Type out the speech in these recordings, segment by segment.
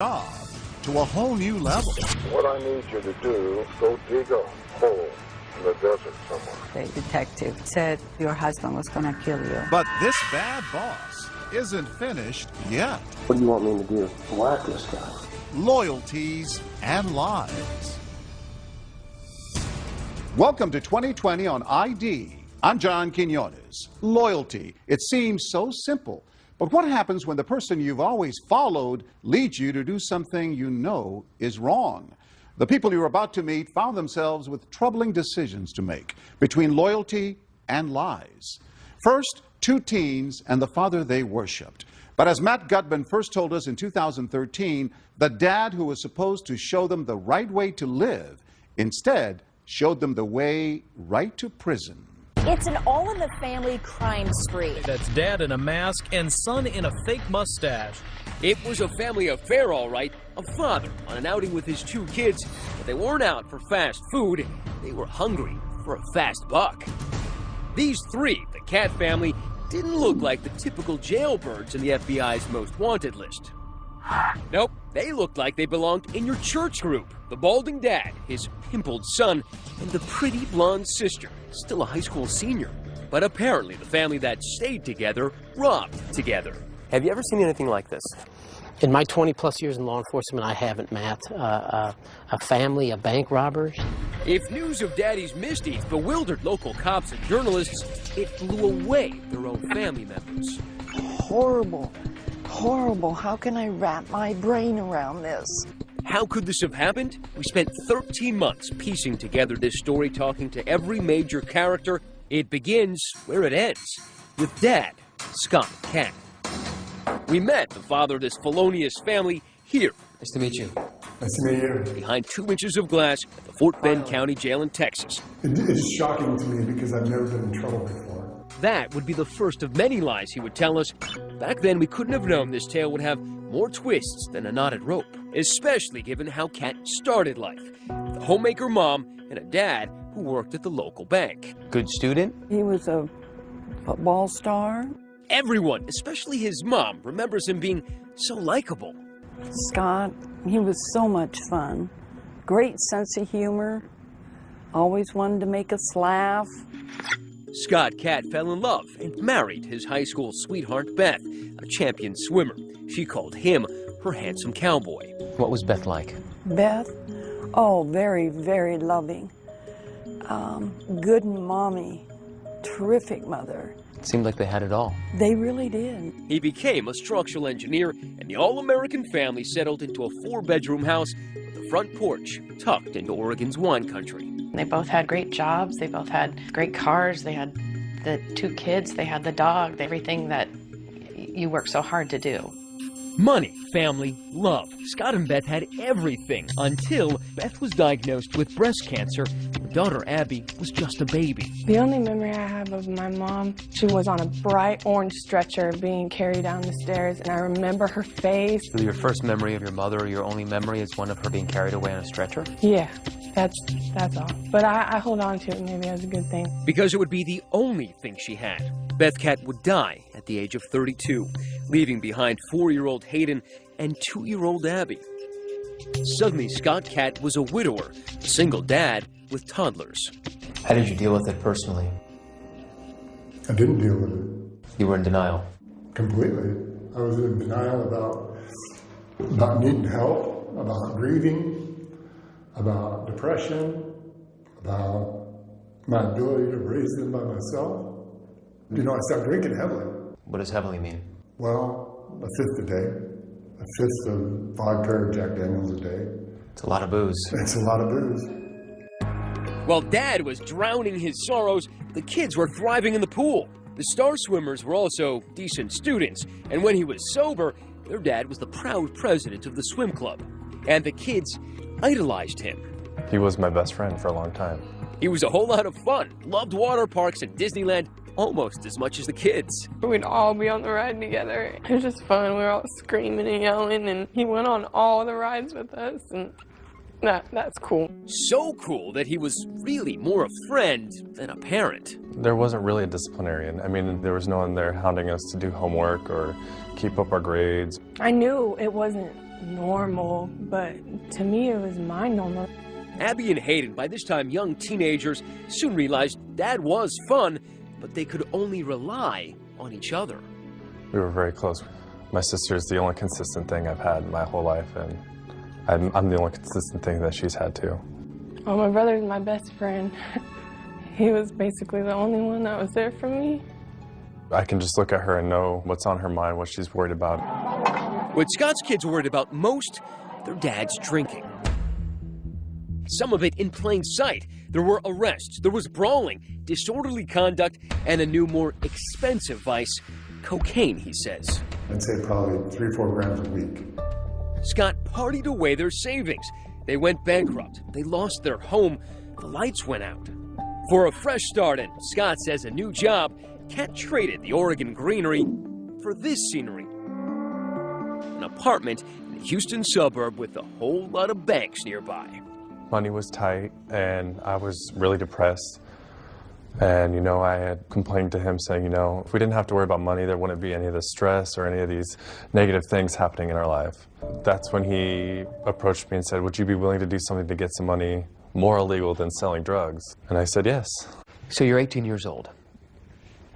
job to a whole new level. What I need you to do, go dig a hole in the desert somewhere. The detective said your husband was going to kill you. But this bad boss isn't finished yet. What do you want me to do? Whack this guy. Loyalties and lies. Welcome to 2020 on ID. I'm John Quinones. Loyalty. It seems so simple. But what happens when the person you've always followed leads you to do something you know is wrong? The people you're about to meet found themselves with troubling decisions to make between loyalty and lies. First, two teens and the father they worshipped. But as Matt Gutman first told us in 2013, the dad who was supposed to show them the right way to live instead showed them the way right to prison. It's an all-in-the-family crime spree. That's dad in a mask and son in a fake mustache. It was a family affair, all right. A father on an outing with his two kids, but they weren't out for fast food. They were hungry for a fast buck. These three, the Cat family, didn't look like the typical jailbirds in the FBI's most wanted list. Nope, they looked like they belonged in your church group. The balding dad, his pimpled son, and the pretty blonde sister, still a high school senior. But apparently the family that stayed together robbed together. Have you ever seen anything like this? In my 20-plus years in law enforcement, I haven't, Matt. A family of bank robbers. If news of Daddy's misdeeds bewildered local cops and journalists, it blew away their own family members. Horrible. Horrible. How can I wrap my brain around this? How could this have happened? We spent 13 months piecing together this story, talking to every major character. It begins where it ends, with Dad, Scott Cat. We met the father of this felonious family here. Nice to meet you. Nice to meet you. Behind 2 inches of glass at the Fort Bend County Jail in Texas. It's shocking to me because I've never been in trouble before. That would be the first of many lies he would tell us. Back then, we couldn't have known this tale would have more twists than a knotted rope, especially given how Cat started life. The homemaker mom and a dad who worked at the local bank. Good student? He was a football star. Everyone, especially his mom, remembers him being so likable. Scott, he was so much fun. Great sense of humor. Always wanted to make us laugh. Scott Cat fell in love and married his high school sweetheart, Beth, a champion swimmer. She called him her handsome cowboy. What was Beth like? Beth? Oh, very, very loving. Good mommy. Terrific mother. It seemed like they had it all. They really did. He became a structural engineer, and the all-American family settled into a 4-bedroom house with a front porch tucked into Oregon's wine country. They both had great jobs. They both had great cars. They had the 2 kids. They had the dog. Everything that you work so hard to do. Money, family, love. Scott and Beth had everything until Beth was diagnosed with breast cancer. Her daughter, Abby, was just a baby. The only memory I have of my mom, she was on a bright orange stretcher being carried down the stairs, and I remember her face. So your first memory of your mother, or your only memory, is one of her being carried away on a stretcher? Yeah, that's all. But I hold on to it maybe as a good thing. Because it would be the only thing she had. Beth Cat would die at the age of 32, leaving behind 4-year-old Hayden and 2-year-old Abby. Suddenly, Scott Cat was a widower, a single dad with toddlers. How did you deal with it personally? I didn't deal with it. You were in denial? Completely. I was in denial about needing help, about grieving, about depression, about my ability to raise them by myself. You know, I started drinking heavily. What does heavily mean? Well, a fifth a day. A fifth of vodka or Jack Daniels a day. It's a lot of booze. It's a lot of booze. While Dad was drowning his sorrows, the kids were thriving in the pool. The star swimmers were also decent students, and when he was sober, their dad was the proud president of the swim club. And the kids idolized him. He was my best friend for a long time. He was a whole lot of fun, loved water parks and Disneyland almost as much as the kids. We'd all be on the ride together. It was just fun. We were all screaming and yelling, and he went on all the rides with us, and that's cool. So cool that he was really more a friend than a parent. There wasn't really a disciplinarian. I mean, there was no one there hounding us to do homework or keep up our grades. I knew it wasn't normal, but to me it was my normal. Abby and Hayden, by this time young teenagers, soon realized Dad was fun, but they could only rely on each other. We were very close. My sister's the only consistent thing I've had my whole life, and I'm the only consistent thing that she's had too. Oh, my brother's my best friend. He was basically the only one that was there for me. I can just look at her and know what's on her mind, what she's worried about. What Scott's kids worried about most, their dad's drinking. Some of it in plain sight. There were arrests, there was brawling, disorderly conduct, and a new, more expensive vice, cocaine, he says. I'd say probably 3 or 4 grams a week. Scott partied away their savings. They went bankrupt. They lost their home. The lights went out. For a fresh start, and Scott says a new job, Cat traded the Oregon greenery for this scenery. An apartment in a Houston suburb with a whole lot of banks nearby. Money was tight, and I was really depressed. And, you know, I had complained to him saying, you know, if we didn't have to worry about money, there wouldn't be any of the stress or any of these negative things happening in our life. That's when he approached me and said, would you be willing to do something to get some money more illegal than selling drugs? And I said, yes. So you're 18 years old.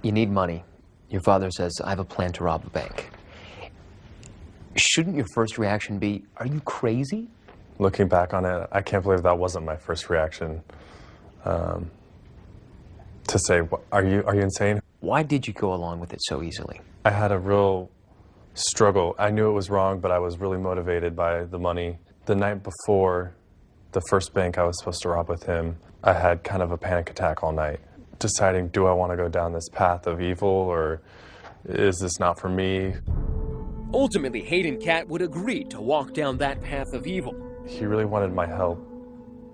You need money. Your father says, I have a plan to rob a bank. Shouldn't your first reaction be, are you crazy? Looking back on it, I can't believe that wasn't my first reaction. To say, are you insane? Why did you go along with it so easily? I had a real struggle. I knew it was wrong, but I was really motivated by the money. The night before the first bank I was supposed to rob with him, I had kind of a panic attack all night, deciding, do I want to go down this path of evil, or is this not for me? Ultimately, Hayden Cat would agree to walk down that path of evil. He really wanted my help.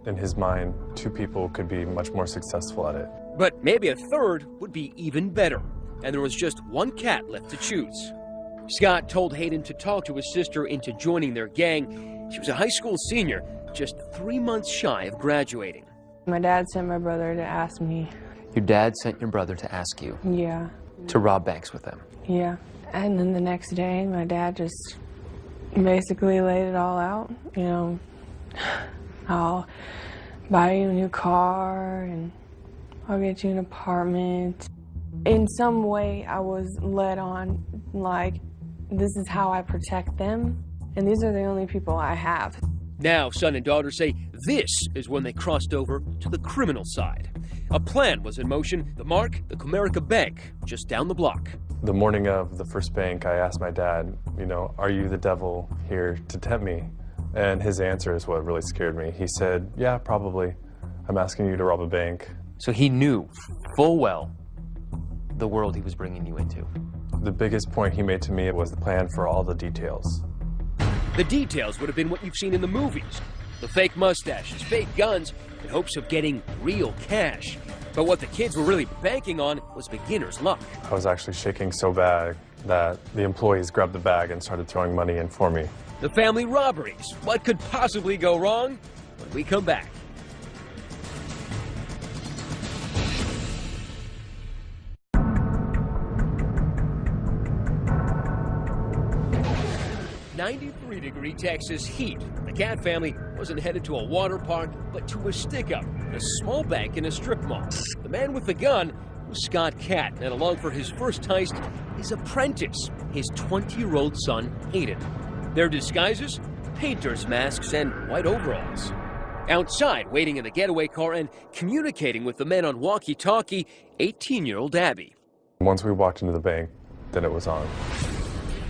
In his mind, 2 people could be much more successful at it. But maybe a third would be even better, and there was just one cat left to choose. Scott told Hayden to talk to his sister into joining their gang. She was a high school senior, just 3 months shy of graduating. My dad sent my brother to ask me. Your dad sent your brother to ask you? Yeah. To rob banks with them? Yeah. And then the next day, my dad just basically laid it all out. You know, I'll buy you a new car, and I'll get you an apartment. In some way, I was led on, like, this is how I protect them, and these are the only people I have. Now, son and daughter say this is when they crossed over to the criminal side. A plan was in motion, the mark, the Comerica Bank, just down the block. The morning of the first bank, I asked my dad, you know, are you the devil here to tempt me? And his answer is what really scared me. He said, yeah, probably. I'm asking you to rob a bank. So he knew full well the world he was bringing you into. The biggest point he made to me was the plan for all the details. The details would have been what you've seen in the movies. The fake mustaches, fake guns, in hopes of getting real cash. But what the kids were really banking on was beginner's luck. I was actually shaking so bad that the employees grabbed the bag and started throwing money in for me. The family robberies. What could possibly go wrong? When we come back. .93-degree Texas heat. The Cat family wasn't headed to a water park, but to a stick-up, a small bank in a strip mall. The man with the gun was Scott Cat, and along for his first heist, his apprentice, his 20-year-old son, Hayden. Their disguises? Painters' masks and white overalls. Outside, waiting in the getaway car and communicating with the men on walkie-talkie, 18-year-old Abby. Once we walked into the bank, then it was on.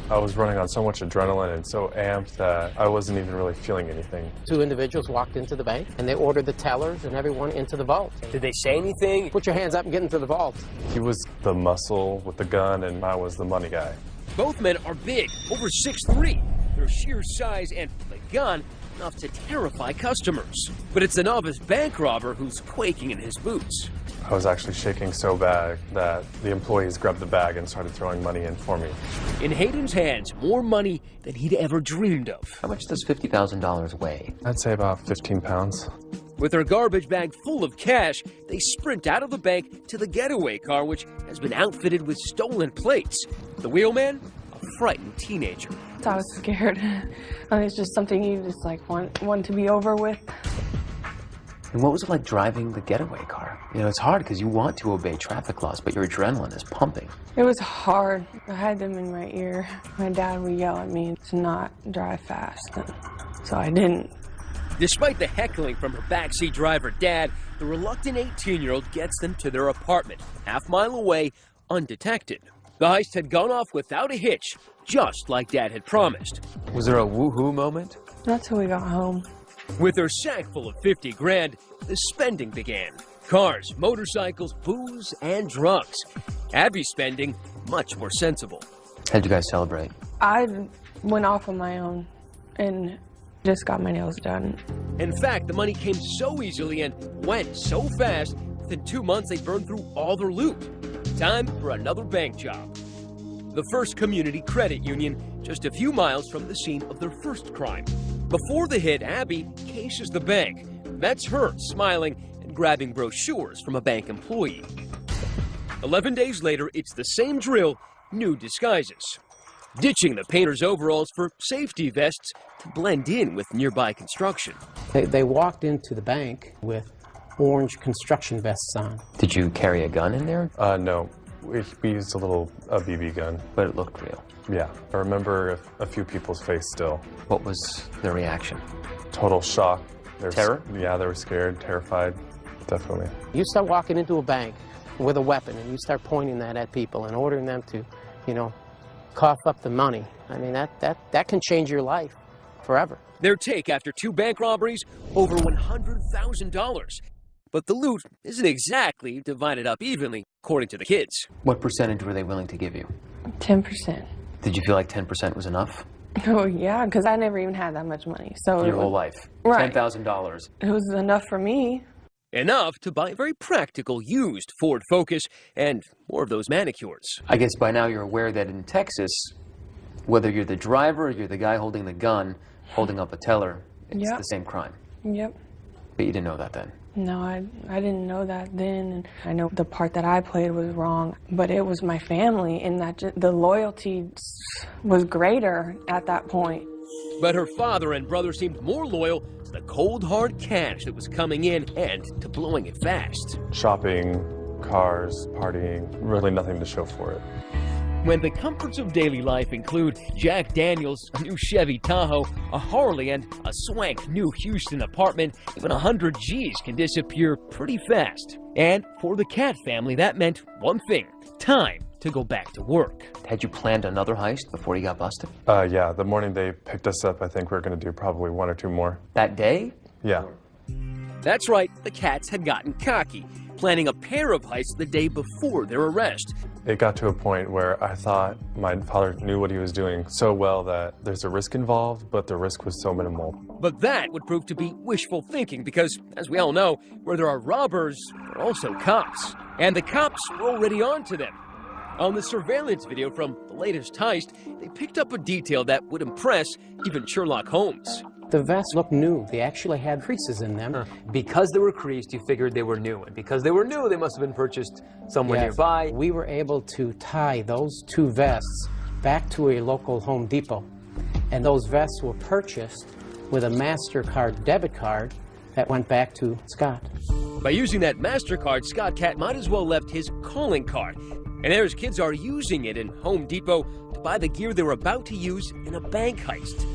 I was running on so much adrenaline and so amped that I wasn't even really feeling anything. 2 individuals walked into the bank, and they ordered the tellers and everyone into the vault. Did they say anything? Put your hands up and get into the vault. He was the muscle with the gun, and I was the money guy. Both men are big, over 6'3". Their sheer size and the gun enough to terrify customers. But it's the novice bank robber who's quaking in his boots. I was actually shaking so bad that the employees grabbed the bag and started throwing money in for me. In Hayden's hands, more money than he'd ever dreamed of. How much does $50,000 weigh? I'd say about 15 pounds. With their garbage bag full of cash, they sprint out of the bank to the getaway car, which has been outfitted with stolen plates. The wheelman? A frightened teenager. I was scared. I mean, it's just something you just like want to be over with. And what was it like driving the getaway car? You know, it's hard because you want to obey traffic laws, but your adrenaline is pumping. It was hard. I had them in my ear. My dad would yell at me to not drive fast, so I didn't. Despite the heckling from her backseat driver dad, the reluctant 18-year-old gets them to their apartment, half-mile away, undetected. The heist had gone off without a hitch, just like Dad had promised. Was there a woohoo moment? Not till we got home. With her sack full of 50 grand, the spending began. Cars, motorcycles, booze, and drugs. Abby's spending, much more sensible. How'd you guys celebrate? I went off on my own and just got my nails done. In fact, the money came so easily and went so fast, within 2 months they burned through all their loot. Time for another bank job. The First Community Credit Union, just a few miles from the scene of their first crime. Before the hit, Abby cases the bank. That's her smiling and grabbing brochures from a bank employee. 11 days later, it's the same drill, new disguises. Ditching the painter's overalls for safety vests to blend in with nearby construction. They walked into the bank with orange construction vests on. Did you carry a gun in there? No. We used a BB gun. But it looked real. Yeah. I remember a few people's face still. What was their reaction? Total shock. Terror? Yeah, they were scared, terrified, definitely. You start walking into a bank with a weapon and you start pointing that at people and ordering them to, you know, cough up the money. I mean, that can change your life forever. Their take after 2 bank robberies, over $100,000. But the loot isn't exactly divided up evenly, according to the kids. What percentage were they willing to give you? 10%. Did you feel like 10% was enough? Oh, yeah, because I never even had that much money. So your whole life? Right. $10,000. It was enough for me. Enough to buy a very practical used Ford Focus and more of those manicures. I guess by now you're aware that in Texas, whether you're the driver or you're the guy holding the gun, holding up a teller, it's the same crime. Yep. But you didn't know that then? No, I didn't know that then. And I know the part that I played was wrong, but it was my family, and that the loyalty was greater at that point. But her father and brother seemed more loyal to the cold, hard cash that was coming in and to blowing it fast. Shopping, cars, partying, really nothing to show for it. When the comforts of daily life include Jack Daniels, a new Chevy Tahoe, a Harley, and a swank new Houston apartment, even 100 G's can disappear pretty fast. And for the Cat family, that meant one thing: time to go back to work. Had you planned another heist before you got busted? Yeah, the morning they picked us up, I think we were going to do probably 1 or 2 more. That day? Yeah. That's right, the Cats had gotten cocky, planning a pair of heists the day before their arrest. It got to a point where I thought my father knew what he was doing so well that there's a risk involved, but the risk was so minimal. But that would prove to be wishful thinking because, as we all know, where there are robbers, there are also cops. And the cops were already on to them. On the surveillance video from the latest heist, they picked up a detail that would impress even Sherlock Holmes. The vests looked new. They actually had creases in them. Because they were creased, you figured they were new. And because they were new, they must have been purchased somewhere nearby. We were able to tie those 2 vests back to a local Home Depot. And those vests were purchased with a MasterCard debit card that went back to Scott. By using that MasterCard, Scott Cat might as well left his calling card. And there's kids are using it in Home Depot to buy the gear they were about to use in a bank heist.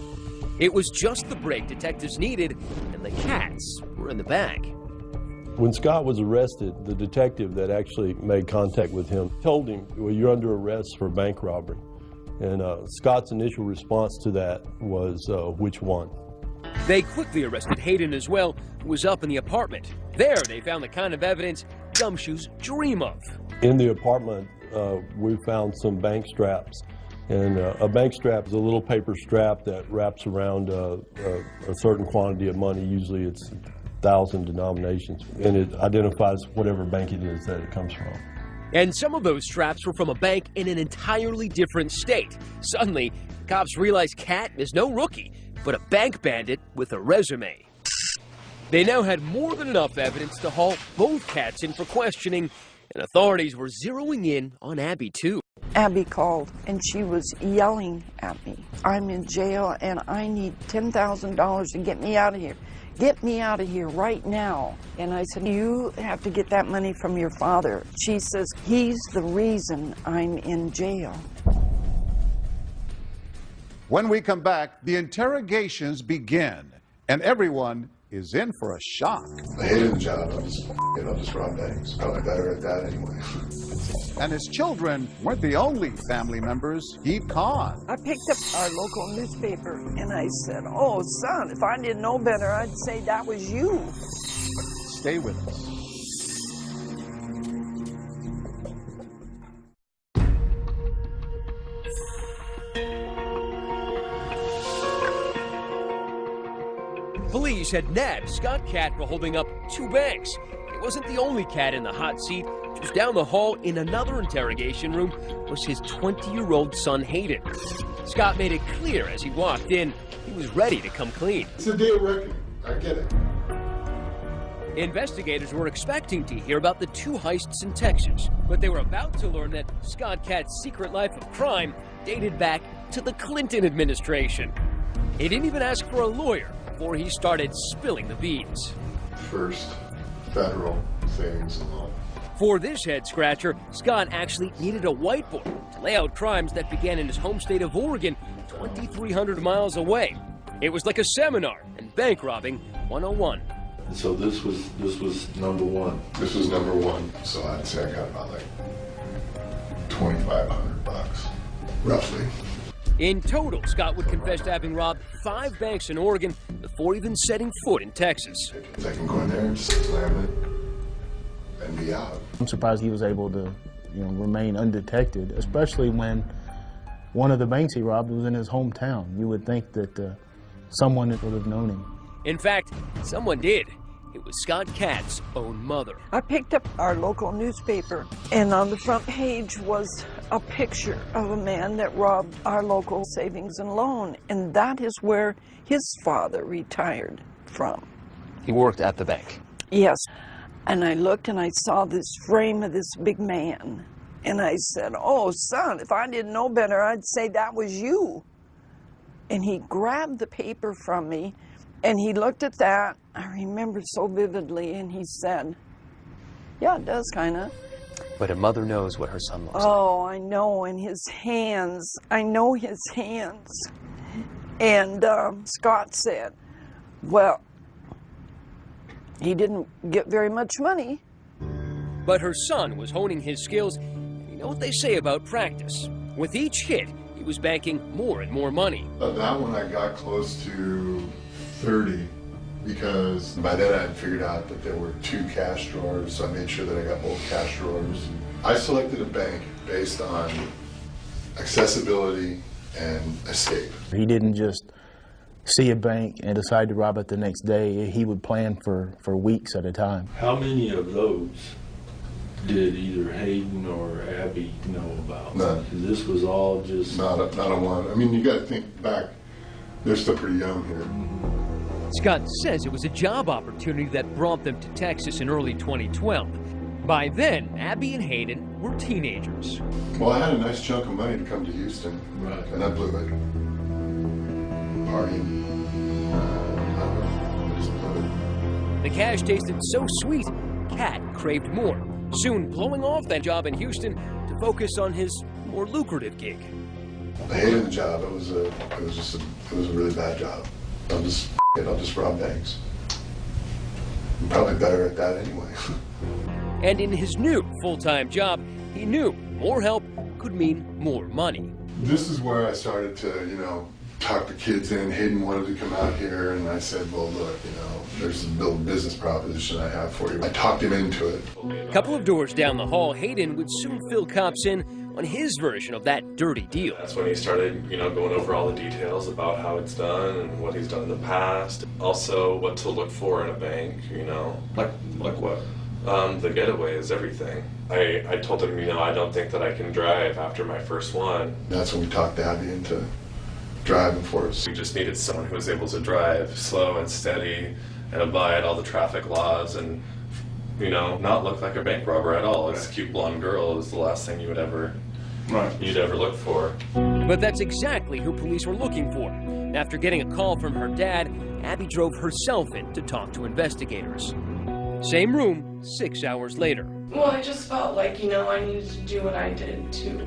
It was just the break detectives needed, and the Cats were in the bag. When Scott was arrested, the detective that actually made contact with him told him, well, you're under arrest for bank robbery. And Scott's initial response to that was, which one? They quickly arrested Hayden as well, who was up in the apartment. There, they found the kind of evidence gumshoes dream of. In the apartment, we found some bank straps. And a bank strap is a little paper strap that wraps around a certain quantity of money. Usually it's 1,000 denominations. And it identifies whatever bank it is that it comes from. And some of those straps were from a bank in an entirely different state. Suddenly, cops realized Cat is no rookie, but a bank bandit with a resume. They now had more than enough evidence to haul both Cats in for questioning, and authorities were zeroing in on Abby, too. Abby called and she was yelling at me. I'm in jail and I need $10,000 to get me out of here. Get me out of here right now. And I said, you have to get that money from your father. She says, he's the reason I'm in jail. When we come back, the interrogations begin, and everyone is in for a shock. I hated the job. I'll just rob banks. Probably better at that anyway. And his children weren't the only family members he'd conned. I picked up our local newspaper and I said, oh, son, if I didn't know better, I'd say that was you. Stay with us. Police had nabbed Scott Cat for holding up 2 banks. It wasn't the only cat in the hot seat. Just down the hall in another interrogation room was his 20-year-old son, Hayden. Scott made it clear as he walked in, he was ready to come clean. It's a day of reckoning. I get it. Investigators were expecting to hear about the 2 heists in Texas, but they were about to learn that Scott Cat's secret life of crime dated back to the Clinton administration. He didn't even ask for a lawyer before he started spilling the beans. First, federal savings and loan. For this head-scratcher, Scott actually needed a whiteboard to lay out crimes that began in his home state of Oregon, 2,300 miles away. It was like a seminar in bank robbing 101. So this was number 1. This was number 1. So I'd say I got about like $2,500, roughly. In total, Scott would confess to having robbed 5 banks in Oregon before even setting foot in Texas. I can go in there and just slam it and be out. I'm surprised he was able to, remain undetected, especially when one of the banks he robbed was in his hometown. You would think that someone would have known him. In fact, someone did. It was Scott Cat's own mother. I picked up our local newspaper, and on the front page was a picture of a man that robbed our local savings and loan, and that is where his father retired from. He worked at the bank? Yes. And I looked and I saw this frame of this big man, and I said, oh, son, if I didn't know better, I'd say that was you. And he grabbed the paper from me, and he looked at that. I remember so vividly, and he said, yeah, it does kind of. But a mother knows what her son looks like. Oh, I know, and his hands. I know his hands. And Scott said, well, he didn't get very much money. But her son was honing his skills. You know what they say about practice. With each hit, he was banking more and more money. That one I got close to 30 because by then I had figured out that there were 2 cash drawers, so I made sure that I got both cash drawers. I selected a bank based on accessibility and escape. He didn't just see a bank and decide to rob it the next day. He would plan for weeks at a time. How many of those did either Hayden or Abby know about? None. This was all just... Not a one. I mean, you got to think back. They're still pretty young here. Scott says it was a job opportunity that brought them to Texas in early 2012. By then, Abby and Hayden were teenagers. Well, I had a nice chunk of money to come to Houston, right, and I blew it. Partying. I just blew it. The cash tasted so sweet, Cat craved more, soon blowing off that job in Houston to focus on his more lucrative gig. I hated the job. It was a really bad job. I'll just rob banks. I'm probably better at that anyway. And in his new full-time job, he knew more help could mean more money. This is where I started to, talk the kids in. Hayden wanted to come out here, and I said, well, look, there's a business proposition I have for you. I talked him into it. A couple of doors down the hall, Hayden would soon fill cops in on his version of that dirty deal. That's when he started, going over all the details about how it's done and what he's done in the past. Also, what to look for in a bank, Like what? The getaway is everything. I told him, I don't think that I can drive after my first one. That's when we talked Abby into driving for us. We just needed someone who was able to drive slow and steady and abide all the traffic laws and, not look like a bank robber at all. This cute blonde girl is the last thing you would ever you'd ever look for. But that's exactly who police were looking for. After getting a call from her dad, Abby drove herself in to talk to investigators. Same room, 6 hours later. Well, I just felt like, I needed to do what I did to,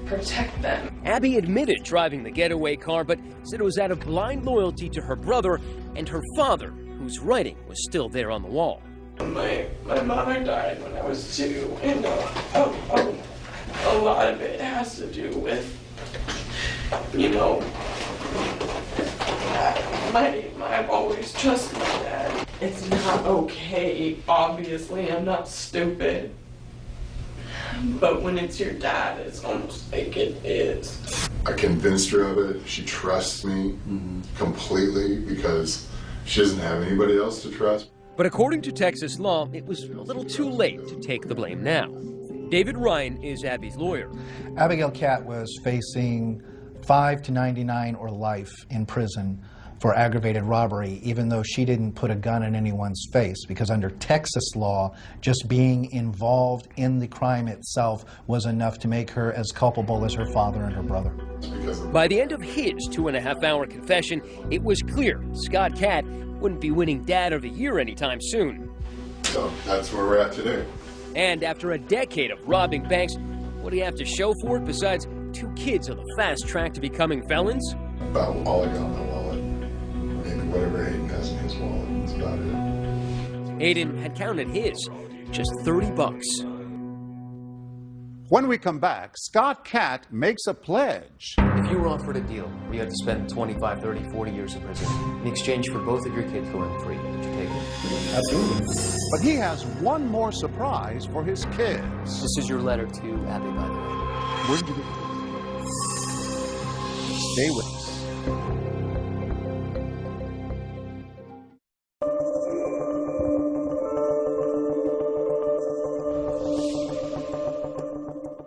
protect them. Abby admitted driving the getaway car, but said it was out of blind loyalty to her brother and her father, whose writing was still there on the wall. My mother died when I was 2, and a lot of it has to do with, I've always trusted my dad. It's not okay, obviously, I'm not stupid. But when it's your dad, it's almost like it is. I convinced her of it. She trusts me completely because she doesn't have anybody else to trust. But according to Texas law, it was a little too late to take the blame now. David Ryan is Abby's lawyer. Abigail Catt was facing 5 to 99 or life in prison for aggravated robbery, even though she didn't put a gun in anyone's face, because under Texas law, just being involved in the crime itself was enough to make her as culpable as her father and her brother. By the end of his 2.5-hour confession, it was clear Scott Catt wouldn't be winning Dad of the Year anytime soon. So that's where we're at today. And after a decade of robbing banks, what do you have to show for it besides 2 kids on the fast track to becoming felons? About all I got in my wallet. Maybe whatever Hayden has in his wallet. That's about it. Hayden had counted his, just $30. When we come back, Scott Catt makes a pledge. If you were offered a deal where you had to spend 25, 30, 40 years in prison in exchange for both of your kids going free, would you take it? Absolutely. But he has one more surprise for his kids. This is your letter to Abby, by the way. Where did you get this? Stay with us.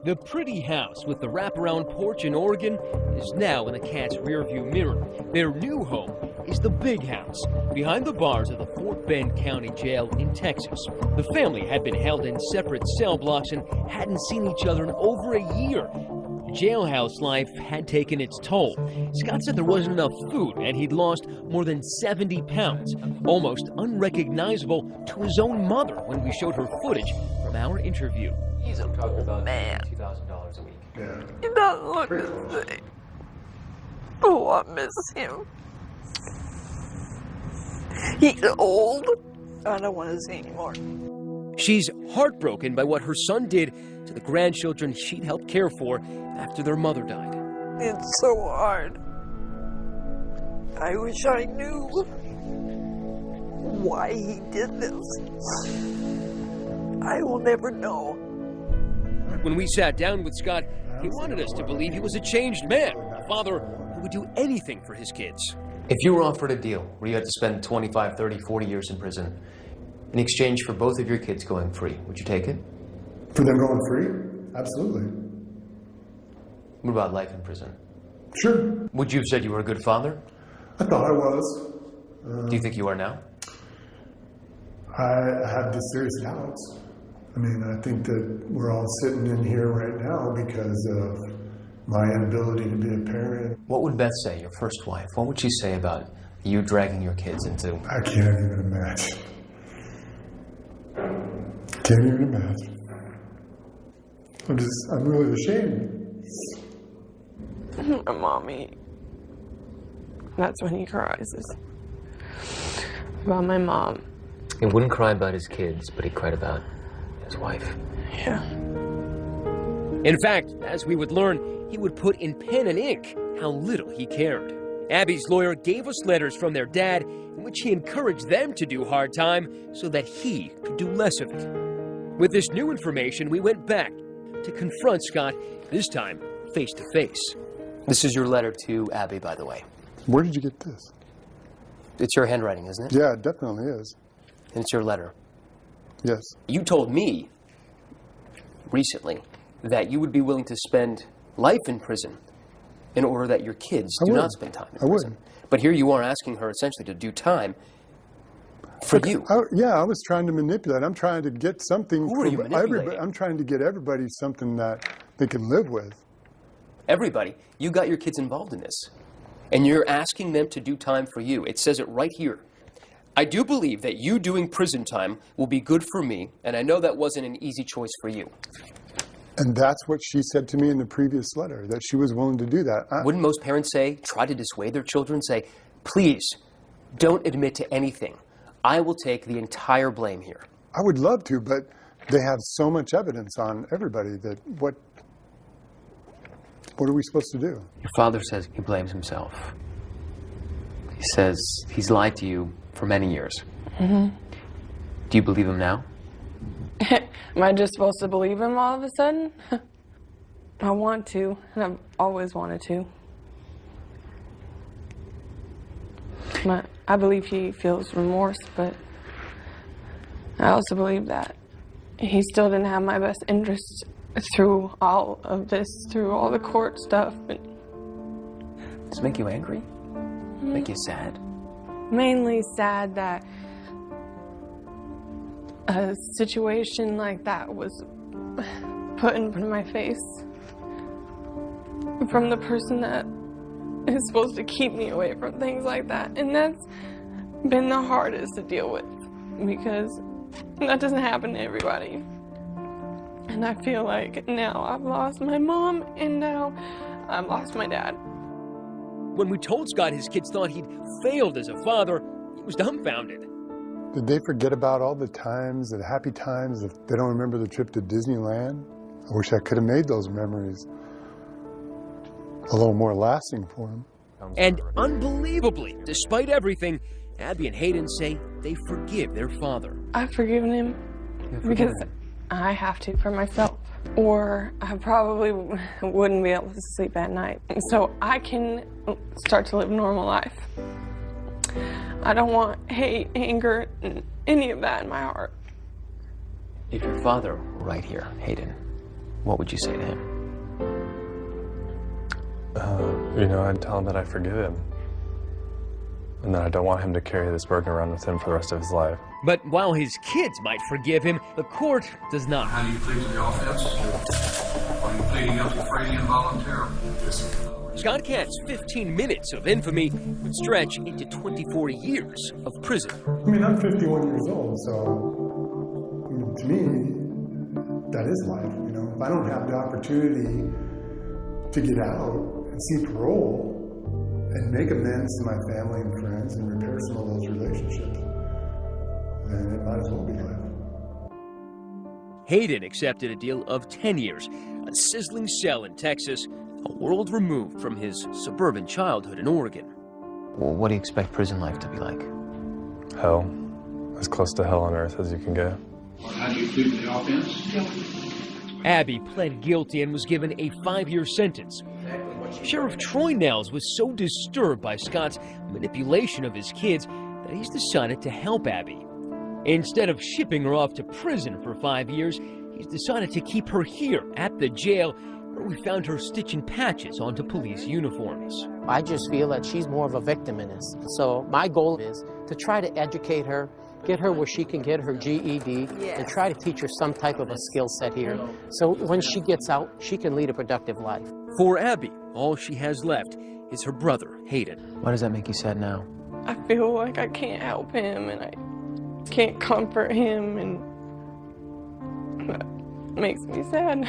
The pretty house with the wraparound porch in Oregon is now in the Cat's rearview mirror. Their new home is the big house behind the bars of the Fort Bend County Jail in Texas. The family had been held in separate cell blocks and hadn't seen each other in over a year. Jailhouse life had taken its toll. Scott said there wasn't enough food and he'd lost more than 70 pounds, almost unrecognizable to his own mother when we showed her footage from our interview. He's a poor man. $2,000 a week. Yeah. He doesn't look the same. Oh, I miss him. He's old. I don't want to see anymore. She's heartbroken by what her son did to the grandchildren she'd helped care for after their mother died. It's so hard. I wish I knew why he did this. I will never know. When we sat down with Scott, he wanted us to believe he was a changed man, a father who would do anything for his kids. If you were offered a deal where you had to spend 25, 30, 40 years in prison in exchange for both of your kids going free, would you take it? For them going free? Absolutely. What about life in prison? Sure. Would you have said you were a good father? I thought I was. Do you think you are now? I have just serious doubts. I mean, I think that we're all sitting in here right now because of my inability to be a parent. What would Beth say, your first wife? What would she say about you dragging your kids into... I can't even imagine. Can't even imagine. I'm really ashamed. Mommy. That's when he cries. About my mom. He wouldn't cry about his kids, but he cried about his wife. Yeah. In fact, as we would learn, he would put in pen and ink how little he cared. Abby's lawyer gave us letters from their dad in which he encouraged them to do hard time so that he could do less of it. With this new information, we went back to confront Scott, this time face to face. This is your letter to Abby, by the way. Where did you get this? It's your handwriting, isn't it? Yeah, it definitely is. And it's your letter. Yes. You told me recently that you would be willing to spend life in prison in order that your kids do not spend time in prison. But here you are asking her essentially to do time For you? Yeah, I was trying to manipulate. I'm trying to get something. Who are you manipulating? I'm trying to get everybody something that they can live with. Everybody, you got your kids involved in this. And you're asking them to do time for you. It says it right here. I do believe that you doing prison time will be good for me, and I know that wasn't an easy choice for you. And that's what she said to me in the previous letter, that she was willing to do that. Wouldn't most parents say, try to dissuade their children, say, please, don't admit to anything. I will take the entire blame here. I would love to, but they have so much evidence on everybody that what are we supposed to do? Your father says he blames himself. He says he's lied to you for many years. Mm-hmm. Do you believe him now? Am I just supposed to believe him all of a sudden? I want to, and I've always wanted to. But I believe he feels remorse, but I also believe that he still didn't have my best interests through all of this, through all the court stuff. Does it make you angry? Make you sad? Mainly sad that a situation like that was put in front of my face from the person that is supposed to keep me away from things like that. And that's been the hardest to deal with because that doesn't happen to everybody. And I feel like now I've lost my mom and now I've lost my dad. When we told Scott his kids thought he'd failed as a father, he was dumbfounded. Did they forget about all the times, the happy times, if they don't remember the trip to Disneyland? I wish I could have made those memories a little more lasting for them. And unbelievably, despite everything, Abby and Hayden say they forgive their father. I've forgiven him because I have to for myself, or I probably wouldn't be able to sleep at night. So I can start to live a normal life. I don't want hate, anger, any of that in my heart. If your father were right here, Hayden, what would you say to him? I'd tell him that I forgive him. And that I don't want him to carry this burden around with him for the rest of his life. But while his kids might forgive him, the court does not. How do you plead to the offense? Are you pleading guilty freely and voluntarily? Scott Katz's 15 minutes of infamy would stretch into 24 years of prison. I mean, I'm 51 years old, so to me, that is life. If I don't have the opportunity to get out and see parole and make amends to my family and friends and repair some of those relationships, then it might as well be life. Hayden accepted a deal of 10 years, a sizzling cell in Texas, a world removed from his suburban childhood in Oregon. Well, what do you expect prison life to be like? Hell. As close to hell on earth as you can get. How do you plead to the offense? Abby pled guilty and was given a 5-year sentence. Sheriff Troy Nels was so disturbed by Scott's manipulation of his kids that he's decided to help Abby. Instead of shipping her off to prison for 5 years, he's decided to keep her here at the jail, where we found her stitching patches onto police uniforms. I just feel that she's more of a victim in this. So my goal is to try to educate her, get her where she can get her GED, and try to teach her some type of a skill set here. So when she gets out, she can lead a productive life. For Abby, all she has left is her brother, Hayden. Why does that make you sad now? I feel like I can't help him and I can't comfort him, and that makes me sad.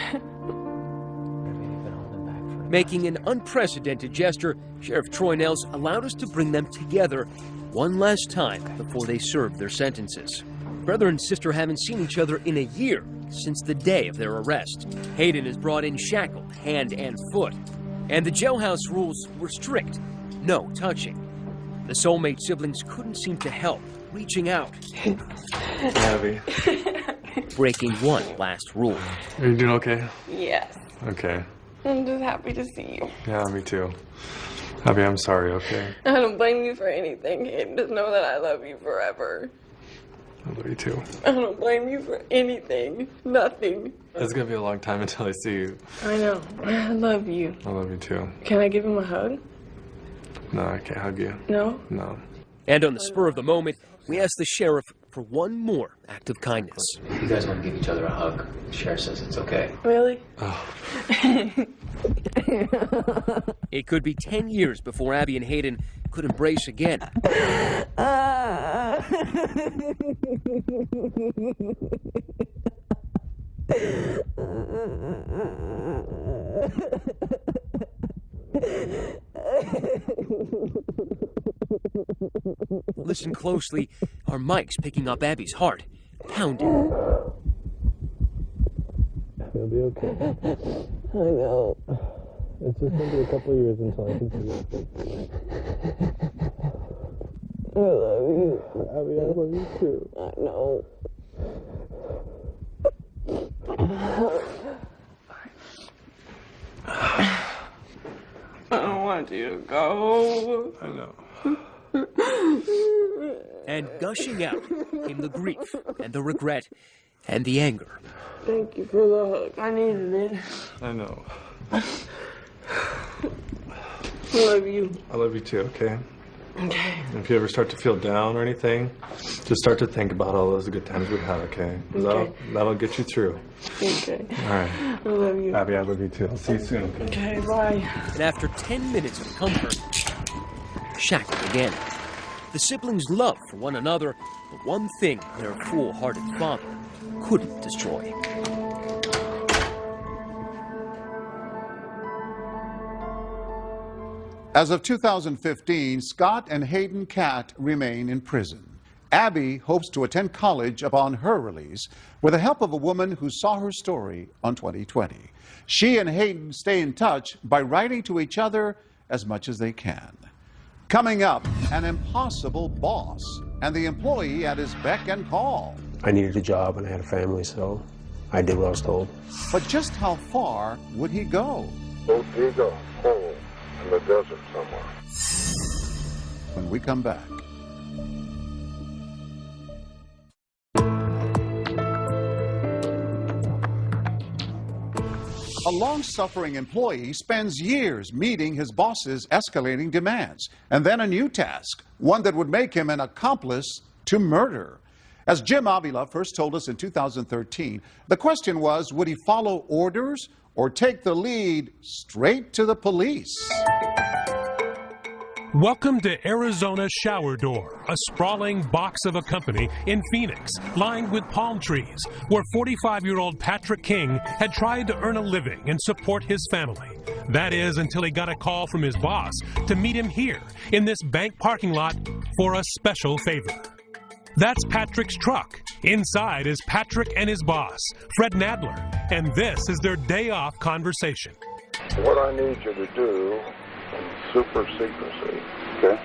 Making an unprecedented gesture, Sheriff Troy Nels allowed us to bring them together one last time before they served their sentences. Brother and sister haven't seen each other in a year since the day of their arrest. Hayden is brought in shackled, hand and foot. And the jailhouse rules were strict. No touching. The soulmate siblings couldn't seem to help, reaching out. Abby. Breaking one last rule. Are you doing okay? Yes. Okay. I'm just happy to see you. Yeah, me too. Abby, I'm sorry, okay? I don't blame you for anything. Just know that I love you forever. I love you too. I don't blame you for anything. Nothing. It's gonna be a long time until I see you. I know. I love you. I love you too. Can I give him a hug? No, I can't hug you. No? No. And on the spur of the moment, we asked the sheriff for one more act of kindness. If you guys want to give each other a hug, the sheriff says it's okay. Really? Oh. It could be 10 years before Abby and Hayden could embrace again. Listen closely. Our mic's picking up Abby's heart, pounding. It'll be okay. I know. It's just going to be a couple of years until I can see it. I love you. Abby, I love you too. I know. I don't want you to go. I know. And gushing out came the grief and the regret and the anger. Thank you for the hug. I needed it. I know. I love you. I love you too, okay? Okay. If you ever start to feel down or anything, just start to think about all those good times we've had, okay? Okay. That'll get you through. Okay. All right. I love you. Abby, I love you too. I'll see you soon. Okay, bye. And after 10 minutes of comfort, shackled again. The siblings' love for one another, the one thing their full-hearted father couldn't destroy. As of 2015, Scott and Hayden Catt remain in prison. Abby hopes to attend college upon her release with the help of a woman who saw her story on 2020. She and Hayden stay in touch by writing to each other as much as they can. Coming up, an impossible boss and the employee at his beck and call. I needed a job and I had a family, so I did what I was told. But just how far would he go? Go dig a hole in the desert somewhere. When we come back. A long-suffering employee spends years meeting his boss's escalating demands, and then a new task, one that would make him an accomplice to murder. As Jim Avila first told us in 2013, the question was, would he follow orders or take the lead straight to the police? Welcome to Arizona Shower Door, a sprawling box of a company in Phoenix, lined with palm trees, where 45-year-old Patrick King had tried to earn a living and support his family. That is, until he got a call from his boss to meet him here in this bank parking lot for a special favor. That's Patrick's truck. Inside is Patrick and his boss, Fred Nadler, and this is their day-off conversation. What I need you to do in super secrecy, okay,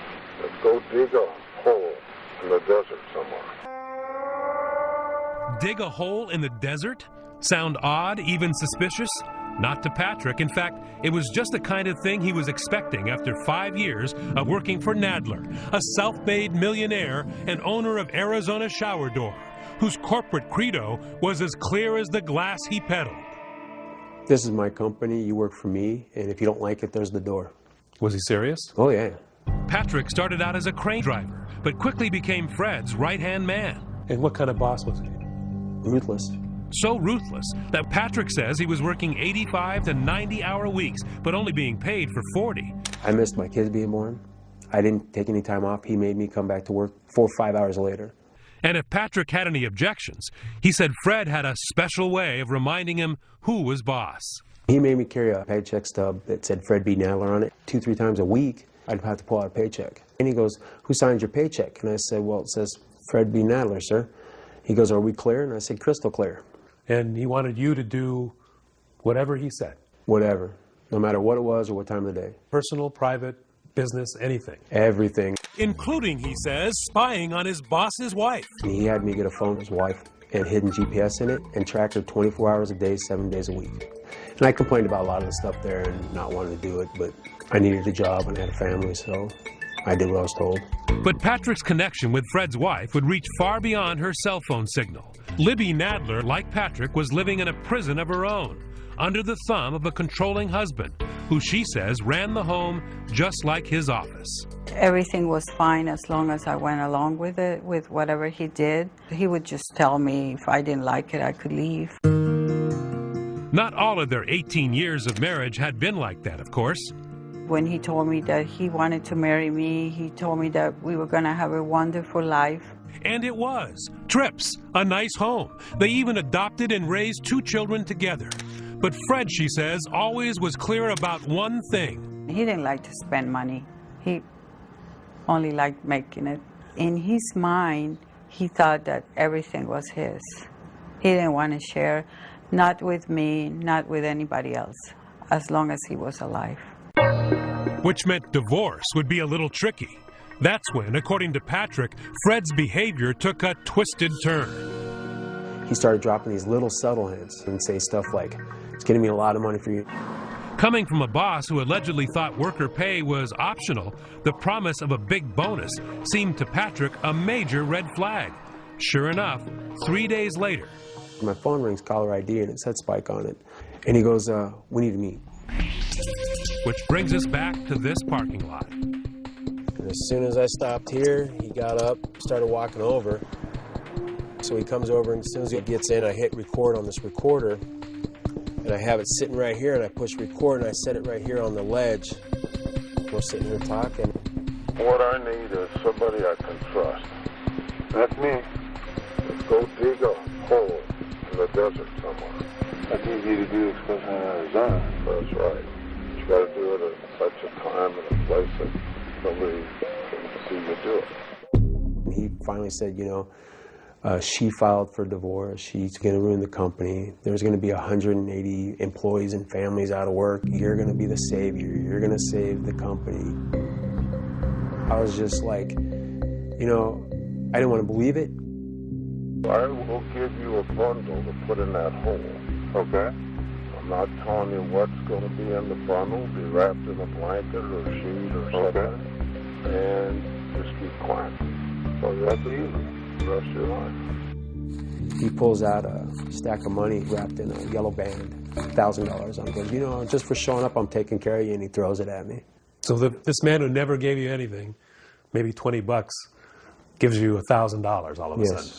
is go dig a hole in the desert somewhere. Dig a hole in the desert? Sound odd, even suspicious? Not to Patrick. In fact, it was just the kind of thing he was expecting after 5 years of working for Nadler, a self-made millionaire and owner of Arizona Shower Door, whose corporate credo was as clear as the glass he peddled. This is my company, you work for me, and if you don't like it, there's the door. Was he serious? Oh, yeah. Patrick started out as a crane driver, but quickly became Fred's right-hand man. And what kind of boss was he? Ruthless. So ruthless that Patrick says he was working 85 to 90-hour weeks, but only being paid for 40. I missed my kids being born. I didn't take any time off. He made me come back to work 4 or 5 hours later. And if Patrick had any objections, he said Fred had a special way of reminding him who was boss. He made me carry a paycheck stub that said Fred B. Nadler on it. 2-3 times a week, I'd have to pull out a paycheck. And he goes, "Who signs your paycheck?" And I said, "Well, it says Fred B. Nadler, sir." He goes, "Are we clear?" And I said, "Crystal clear." And he wanted you to do whatever he said? Whatever, no matter what it was or what time of the day. Personal, private, business, anything? Everything. Including, he says, spying on his boss's wife. He had me get a phone with his wife and hidden GPS in it and track her 24 hours a day, 7 days a week. And I complained about a lot of the stuff there and not wanting to do it, but I needed a job and had a family, so I did what I was told. But Patrick's connection with Fred's wife would reach far beyond her cell phone signal. Libby Nadler, like Patrick, was living in a prison of her own, under the thumb of a controlling husband, who she says ran the home just like his office. Everything was fine as long as I went along with it, with whatever he did. He would just tell me if I didn't like it, I could leave. Not all of their 18 years of marriage had been like that, of course. When he told me that he wanted to marry me, he told me that we were going to have a wonderful life. And it was. Trips, a nice home. They even adopted and raised 2 children together. But Fred, she says, always was clear about one thing. He didn't like to spend money. He only liked making it. In his mind, he thought that everything was his. He didn't want to share, not with me, not with anybody else, as long as he was alive. Which meant divorce would be a little tricky. That's when, according to Patrick, Fred's behavior took a twisted turn. He started dropping these little subtle hints and say stuff like, "It's getting me a lot of money for you." Coming from a boss who allegedly thought worker pay was optional, the promise of a big bonus seemed to Patrick a major red flag. Sure enough, 3 days later, my phone rings, caller ID, and it said Spike on it. And he goes, "We need to meet." Which brings us back to this parking lot. And as soon as I stopped here, he got up, started walking over. So he comes over, and as soon as he gets in, I hit record on this recorder. And I have it sitting right here, and I push record, and I set it right here on the ledge. We're sitting here talking. What I need is somebody I can trust. That's me. Let's go dig a hole in the desert somewhere. That's easy to do, especially in Arizona. That's right. You got to do it at such a time and a place that nobody can see you do it. And he finally said, you know, she filed for divorce. She's going to ruin the company. There's going to be 180 employees and families out of work. You're going to be the savior. You're going to save the company. I was just like, you know, I didn't want to believe it. I will give you a bundle to put in that hole, okay? I'm not telling you what's going to be in the bundle. Be wrapped in a blanket or a sheet or something. And just keep quiet. So you have to use it the rest of your life. He pulls out a stack of money wrapped in a yellow band, $1,000 on it. He goes, you know, just for showing up, I'm taking care of you, and he throws it at me. So this man who never gave you anything, maybe $20, gives you $1,000 all of a sudden.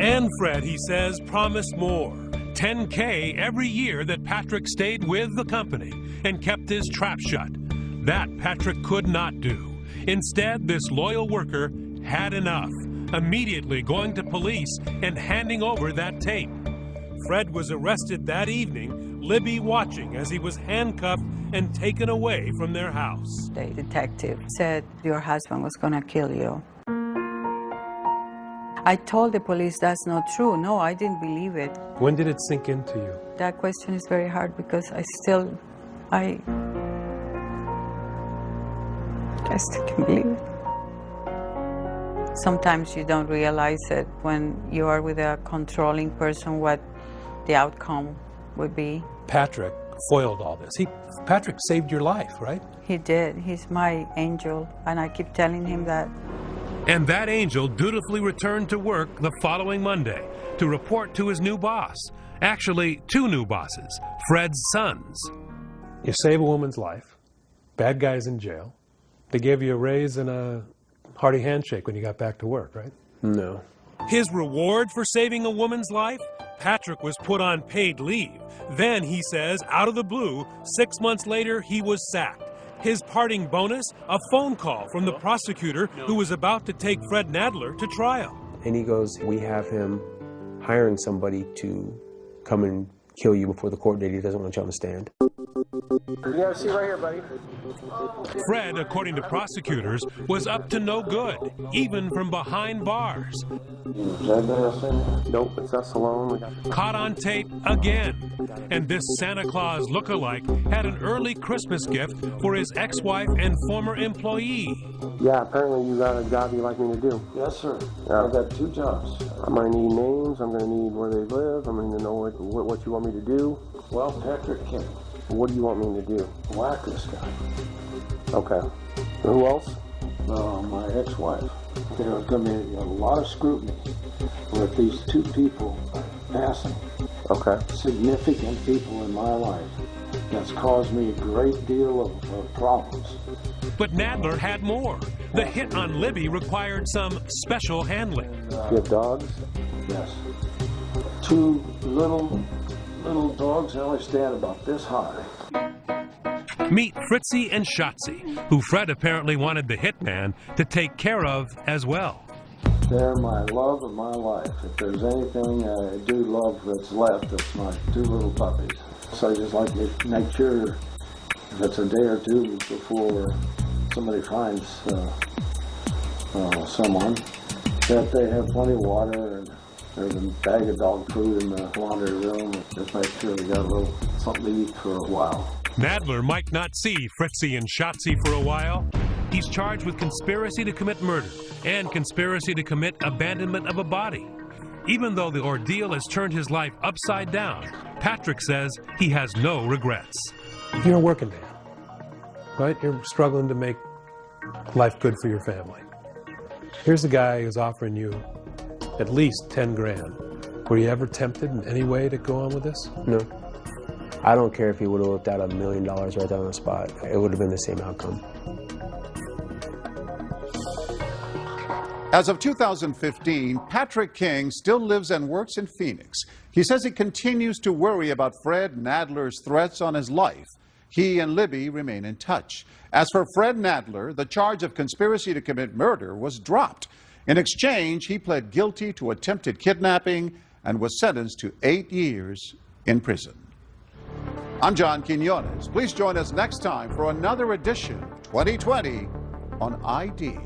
And Fred, he says, promised more. $10K every year that Patrick stayed with the company and kept his trap shut. That Patrick could not do. Instead, this loyal worker had enough, immediately going to police and handing over that tape. Fred was arrested that evening, Libby watching as he was handcuffed and taken away from their house. The detective said your husband was going to kill you. I told the police that's not true. No, I didn't believe it. When did it sink into you? That question is very hard because I still can't believe it. Sometimes you don't realize it when you are with a controlling person what the outcome would be. Patrick foiled all this. Patrick saved your life, right? He did. He's my angel, and I keep telling him that. And that angel dutifully returned to work the following Monday to report to his new boss. Actually, 2 new bosses, Fred's sons. You save a woman's life. Bad guy's in jail. They gave you a raise and a hearty handshake when you got back to work, right? No. His reward for saving a woman's life? Patrick was put on paid leave. Then, he says, out of the blue, 6 months later, he was sacked. His parting bonus, a phone call from the prosecutor who was about to take Fred Nadler to trial. And he goes, we have him hiring somebody to come and kill you before the court date. He doesn't want you on the stand. You got a seat right here, buddy. Fred, according to prosecutors, was up to no good, even from behind bars. Nope, it's us alone. Caught on tape again. And this Santa Claus look-alike had an early Christmas gift for his ex-wife and former employee. Yeah, apparently you got a job you'd like me to do. Yes, sir. Yeah. I've got 2 jobs. I'm going to need names. I'm going to need where they live. I'm going to know what you want me to do. Well, Patrick King. What do you want me to do? Whack this guy. Okay. Who else? My ex-wife. There's going to be a lot of scrutiny with these 2 people passing. Okay. Significant people in my life. that's caused me a great deal of problems. But Nadler had more. The hit on Libby required some special handling. You have dogs? Yes. 2 little dogs, they only stand about this high. Meet Fritzy and Shotzi, who Fred apparently wanted the hitman to take care of as well. They're my love of my life. If there's anything I do love that's left, it's my 2 little puppies. So I just like to make sure if it's a day or 2 before somebody finds someone, that they have plenty of water and there's a bag of dog food in the laundry room. Just make sure they got a little something to eat for a while. Nadler might not see Fritzy and Shotzi for a while. He's charged with conspiracy to commit murder and conspiracy to commit abandonment of a body. Even though the ordeal has turned his life upside down, Patrick says he has no regrets. You're a working man, right? You're struggling to make life good for your family. Here's a guy who's offering you at least 10 grand. Were you ever tempted in any way to go on with this? No. I don't care if he would have whipped out $1 million right there on the spot. It would have been the same outcome. As of 2015, Patrick King still lives and works in Phoenix. He says he continues to worry about Fred Nadler's threats on his life. He and Libby remain in touch. As for Fred Nadler, the charge of conspiracy to commit murder was dropped. In exchange, he pled guilty to attempted kidnapping and was sentenced to 8 years in prison. I'm John Quinones. Please join us next time for another edition 2020 on ID.